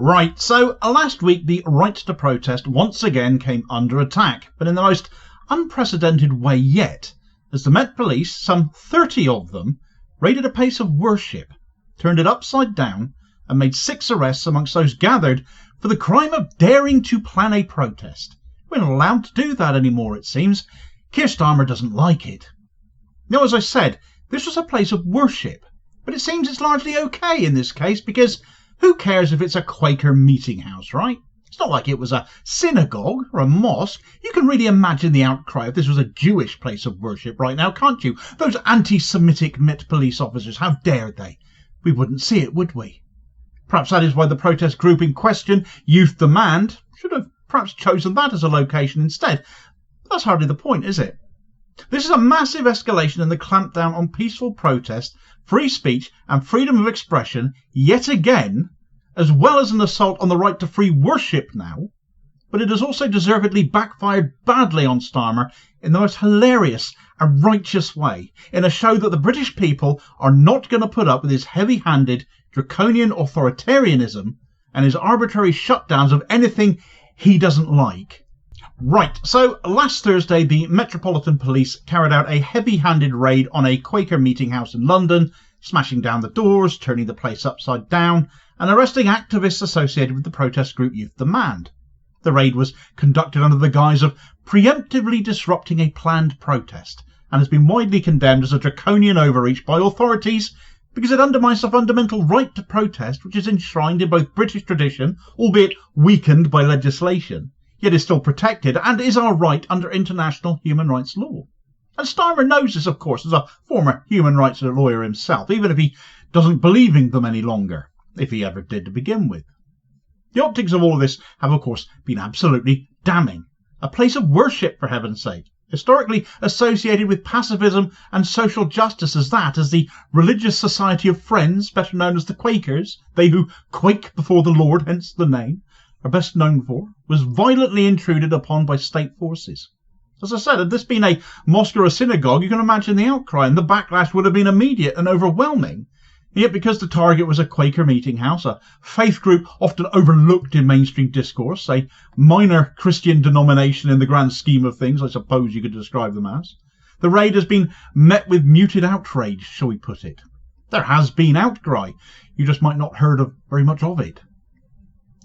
Right, so last week the right to protest once again came under attack, but in the most unprecedented way yet, as the Met Police, some 30 of them, raided a place of worship, turned it upside down, and made 6 arrests amongst those gathered for the crime of daring to plan a protest. We're not allowed to do that anymore, it seems. Keir Starmer doesn't like it. Now, as I said, this was a place of worship, but it seems it's largely okay in this case because who cares if it's a Quaker Meeting House, right? It's not like it was a synagogue or a mosque. You can really imagine the outcry if this was a Jewish place of worship right now, can't you? Those anti-Semitic Met police officers, how dared they? We wouldn't see it, would we? Perhaps that is why the protest group in question, Youth Demand, should have perhaps chosen that as a location instead. But that's hardly the point, is it? This is a massive escalation in the clampdown on peaceful protest, free speech and freedom of expression yet again, as well as an assault on the right to free worship now, but it has also deservedly backfired badly on Starmer in the most hilarious and righteous way, in a show that the British people are not going to put up with his heavy-handed, draconian authoritarianism and his arbitrary shutdowns of anything he doesn't like. Right, so last Thursday the Metropolitan Police carried out a heavy-handed raid on a Quaker Meeting House in London, smashing down the doors, turning the place upside down, and arresting activists associated with the protest group Youth Demand. The raid was conducted under the guise of preemptively disrupting a planned protest, and has been widely condemned as a draconian overreach by authorities because it undermines the fundamental right to protest which is enshrined in both British tradition, albeit weakened by legislation, yet is still protected and is our right under international human rights law. And Starmer knows this, of course, as a former human rights lawyer himself, even if he doesn't believe in them any longer, if he ever did to begin with. The optics of all of this have, of course, been absolutely damning. A place of worship, for heaven's sake, historically associated with pacifism and social justice as the religious society of friends, better known as the Quakers, they who quake before the Lord, hence the name, are best known for, was violently intruded upon by state forces. As I said, had this been a mosque or a synagogue, you can imagine the outcry, and the backlash would have been immediate and overwhelming. Yet because the target was a Quaker Meeting House, a faith group often overlooked in mainstream discourse, a minor Christian denomination in the grand scheme of things, I suppose you could describe them as, the raid has been met with muted outrage, shall we put it. There has been outcry, you just might not have heard of very much of it.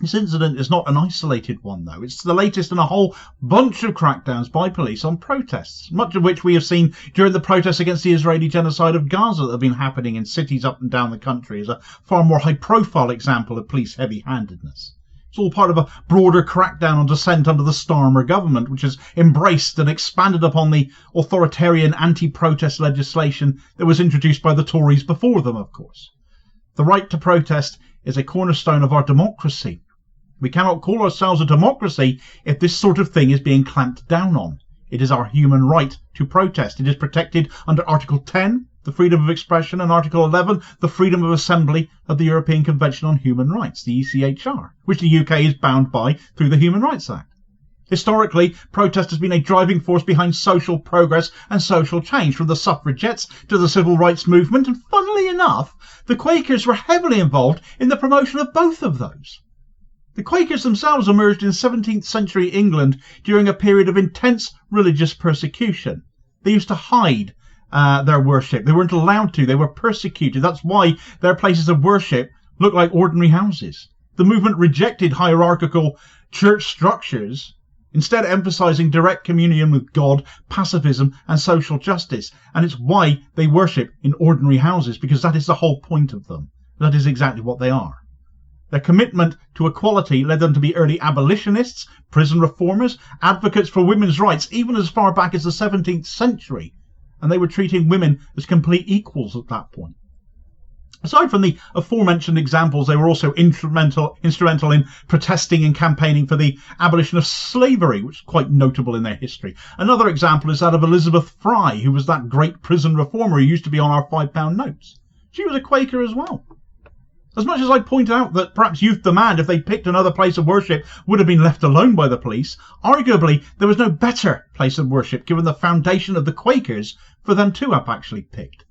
This incident is not an isolated one, though. It's the latest in a whole bunch of crackdowns by police on protests, much of which we have seen during the protests against the Israeli genocide of Gaza that have been happening in cities up and down the country, as a far more high-profile example of police heavy-handedness. It's all part of a broader crackdown on dissent under the Starmer government, which has embraced and expanded upon the authoritarian anti-protest legislation that was introduced by the Tories before them, of course. The right to protest is a cornerstone of our democracy. We cannot call ourselves a democracy if this sort of thing is being clamped down on. It is our human right to protest. It is protected under Article 10, the freedom of expression, and Article 11, the freedom of assembly of the European Convention on Human Rights, the ECHR, which the UK is bound by through the Human Rights Act. Historically, protest has been a driving force behind social progress and social change, from the suffragettes to the civil rights movement, and funnily enough, the Quakers were heavily involved in the promotion of both of those. The Quakers themselves emerged in 17th century England during a period of intense religious persecution. They used to hide their worship. They weren't allowed to. They were persecuted. That's why their places of worship look like ordinary houses. The movement rejected hierarchical church structures, instead emphasizing direct communion with God, pacifism and social justice. And it's why they worship in ordinary houses, because that is the whole point of them. That is exactly what they are. Their commitment to equality led them to be early abolitionists, prison reformers, advocates for women's rights, even as far back as the 17th century. And they were treating women as complete equals at that point. Aside from the aforementioned examples, they were also instrumental in protesting and campaigning for the abolition of slavery, which is quite notable in their history. Another example is that of Elizabeth Fry, who was that great prison reformer who used to be on our £5 notes. She was a Quaker as well. As much as I point out that perhaps Youth Demand, if they'd picked another place of worship, would have been left alone by the police, arguably there was no better place of worship, given the foundation of the Quakers, for them to have actually picked.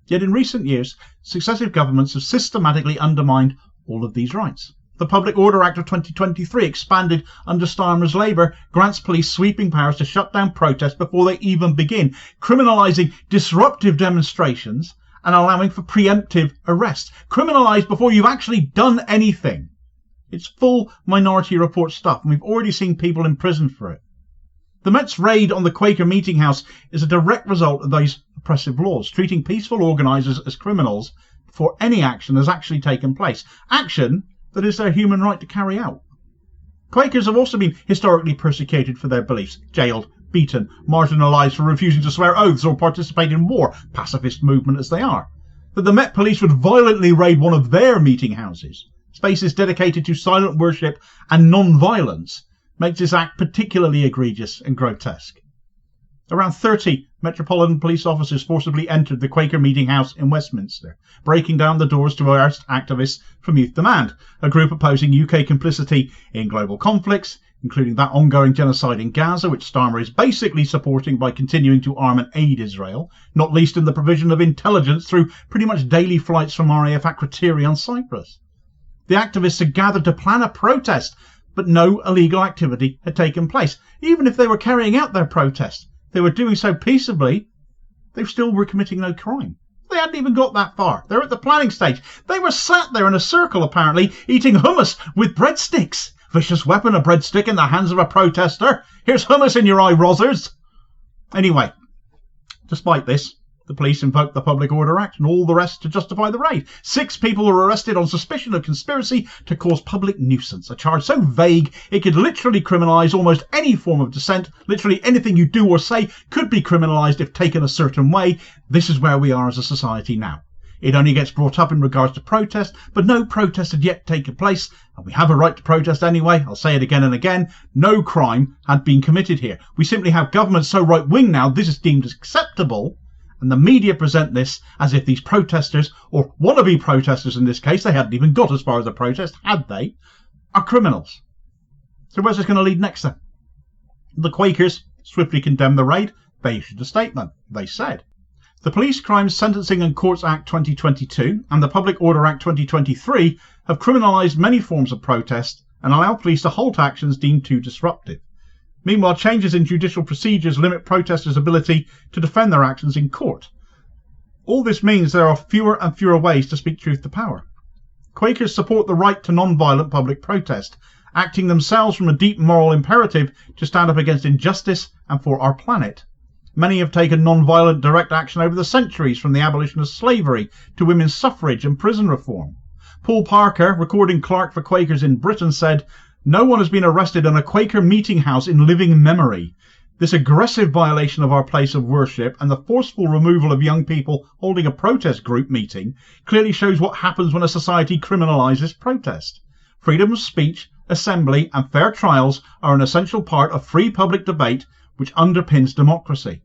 Yet in recent years, successive governments have systematically undermined all of these rights. The Public Order Act of 2023, expanded under Starmer's Labour, grants police sweeping powers to shut down protests before they even begin, criminalising disruptive demonstrations and allowing for preemptive arrests. Criminalised before you've actually done anything. It's full Minority Report stuff, and we've already seen people imprisoned for it. The Met's raid on the Quaker Meeting House is a direct result of those oppressive laws, treating peaceful organisers as criminals before any action has actually taken place. Action that is their human right to carry out. Quakers have also been historically persecuted for their beliefs, jailed, beaten, marginalised for refusing to swear oaths or participate in war, pacifist movement as they are. That the Met Police would violently raid one of their meeting houses, spaces dedicated to silent worship and non-violence, makes this act particularly egregious and grotesque. Around 30 Metropolitan Police officers forcibly entered the Quaker Meeting House in Westminster, breaking down the doors to arrest activists from Youth Demand, a group opposing UK complicity in global conflicts, including that ongoing genocide in Gaza, which Starmer is basically supporting by continuing to arm and aid Israel, not least in the provision of intelligence through pretty much daily flights from RAF Authoritarian on Cyprus. The activists had gathered to plan a protest, but no illegal activity had taken place. Even if they were carrying out their protest, they were doing so peaceably, they still were committing no crime. They hadn't even got that far. They're at the planning stage. They were sat there in a circle, apparently, eating hummus with breadsticks. Vicious weapon, a breadstick in the hands of a protester. Here's hummus in your eye, Rozzers. Anyway, despite this, the police invoked the Public Order Act and all the rest to justify the raid. 6 people were arrested on suspicion of conspiracy to cause public nuisance, a charge so vague it could literally criminalise almost any form of dissent. Literally anything you do or say could be criminalised if taken a certain way. This is where we are as a society now. It only gets brought up in regards to protest, but no protest had yet taken place, and we have a right to protest anyway. I'll say it again and again. No crime had been committed here. We simply have governments so right-wing now this is deemed acceptable, and the media present this as if these protesters, or wannabe protesters in this case, they hadn't even got as far as a protest, had they, are criminals. So where's this going to lead next then? The Quakers swiftly condemned the raid. They issued a statement. They said, "The Police Crimes Sentencing and Courts Act 2022 and the Public Order Act 2023 have criminalised many forms of protest and allow police to halt actions deemed too disruptive. Meanwhile, changes in judicial procedures limit protesters' ability to defend their actions in court. All this means there are fewer and fewer ways to speak truth to power. Quakers support the right to non-violent public protest, acting themselves from a deep moral imperative to stand up against injustice and for our planet. Many have taken non-violent direct action over the centuries, from the abolition of slavery to women's suffrage and prison reform. Paul Parker, recording clerk for Quakers in Britain, said, 'No one has been arrested in a Quaker meeting house in living memory. This aggressive violation of our place of worship and the forceful removal of young people holding a protest group meeting clearly shows what happens when a society criminalises protest. Freedom of speech, assembly and fair trials are an essential part of free public debate which underpins democracy.'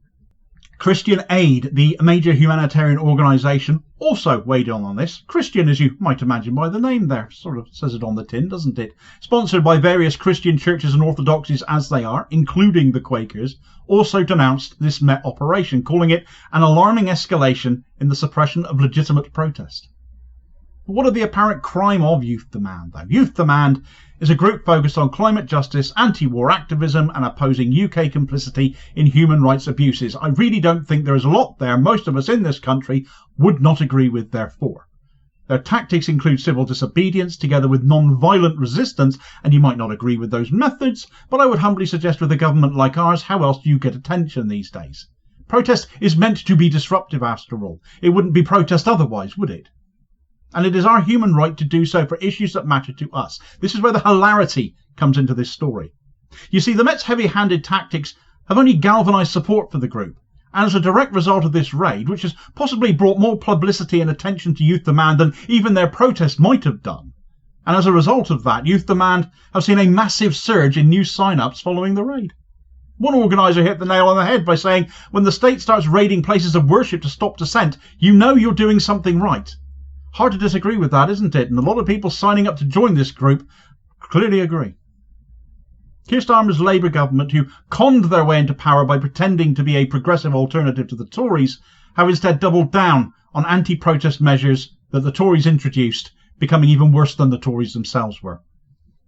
Christian Aid, the major humanitarian organisation, also weighed in on this. Christian, as you might imagine by the name there, sort of says it on the tin, doesn't it? Sponsored by various Christian churches and orthodoxies as they are, including the Quakers, also denounced this Met operation, calling it an alarming escalation in the suppression of legitimate protest. But what are the apparent crime of Youth Demand, though? Youth Demand is a group focused on climate justice, anti-war activism and opposing UK complicity in human rights abuses. I really don't think there is a lot there most of us in this country would not agree with, therefore. Their tactics include civil disobedience together with non-violent resistance, and you might not agree with those methods, but I would humbly suggest with a government like ours, how else do you get attention these days? Protest is meant to be disruptive after all. It wouldn't be protest otherwise, would it? And it is our human right to do so for issues that matter to us. This is where the hilarity comes into this story. You see, the Met's heavy-handed tactics have only galvanised support for the group, and as a direct result of this raid, which has possibly brought more publicity and attention to Youth Demand than even their protest might have done. And as a result of that, Youth Demand have seen a massive surge in new sign-ups following the raid. One organiser hit the nail on the head by saying, when the state starts raiding places of worship to stop dissent, you know you're doing something right. Hard to disagree with that, isn't it? And a lot of people signing up to join this group clearly agree. Keir Starmer's Labour government, who conned their way into power by pretending to be a progressive alternative to the Tories, have instead doubled down on anti-protest measures that the Tories introduced, becoming even worse than the Tories themselves were.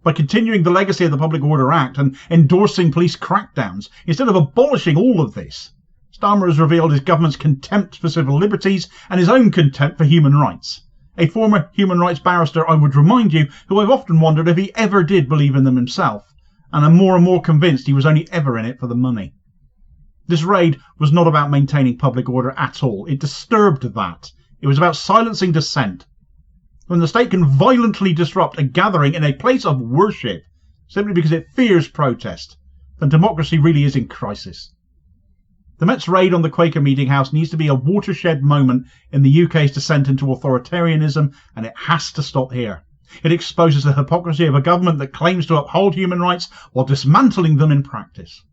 By continuing the legacy of the Public Order Act and endorsing police crackdowns, instead of abolishing all of this, Starmer has revealed his government's contempt for civil liberties and his own contempt for human rights. A former human rights barrister, I would remind you, who I've often wondered if he ever did believe in them himself, and I'm more and more convinced he was only ever in it for the money. This raid was not about maintaining public order at all. It disturbed that. It was about silencing dissent. When the state can violently disrupt a gathering in a place of worship simply because it fears protest, then democracy really is in crisis. The Met's raid on the Quaker Meeting House needs to be a watershed moment in the UK's descent into authoritarianism, and it has to stop here. It exposes the hypocrisy of a government that claims to uphold human rights while dismantling them in practice.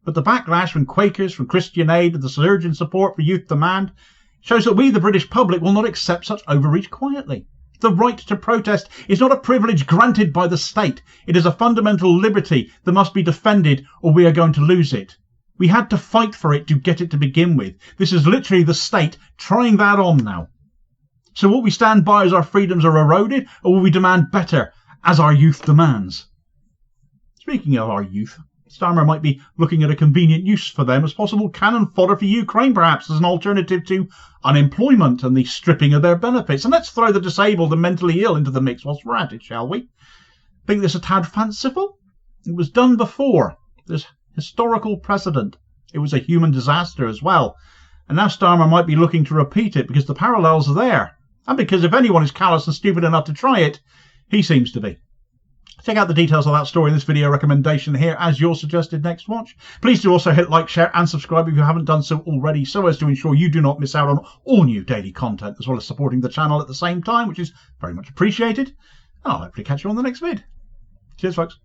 But the backlash from Quakers, from Christian Aid, and the surge in support for youth demand shows that we, the British public, will not accept such overreach quietly. The right to protest is not a privilege granted by the state. It is a fundamental liberty that must be defended, or we are going to lose it. We had to fight for it to get it to begin with. This is literally the state trying that on now. So will we stand by as our freedoms are eroded, or will we demand better, as our youth demands? Speaking of our youth, Starmer might be looking at a convenient use for them as possible cannon fodder for Ukraine, perhaps, as an alternative to unemployment and the stripping of their benefits. And let's throw the disabled and mentally ill into the mix whilst we're at it, shall we? Think this a tad fanciful? It was done before. There's historical precedent. It was a human disaster as well. And now Starmer might be looking to repeat it because the parallels are there. And because if anyone is callous and stupid enough to try it, he seems to be. Check out the details of that story in this video recommendation here as your suggested next watch. Please do also hit like, share and subscribe if you haven't done so already, so as to ensure you do not miss out on all new daily content, as well as supporting the channel at the same time, which is very much appreciated. And I'll hopefully catch you on the next vid. Cheers, folks.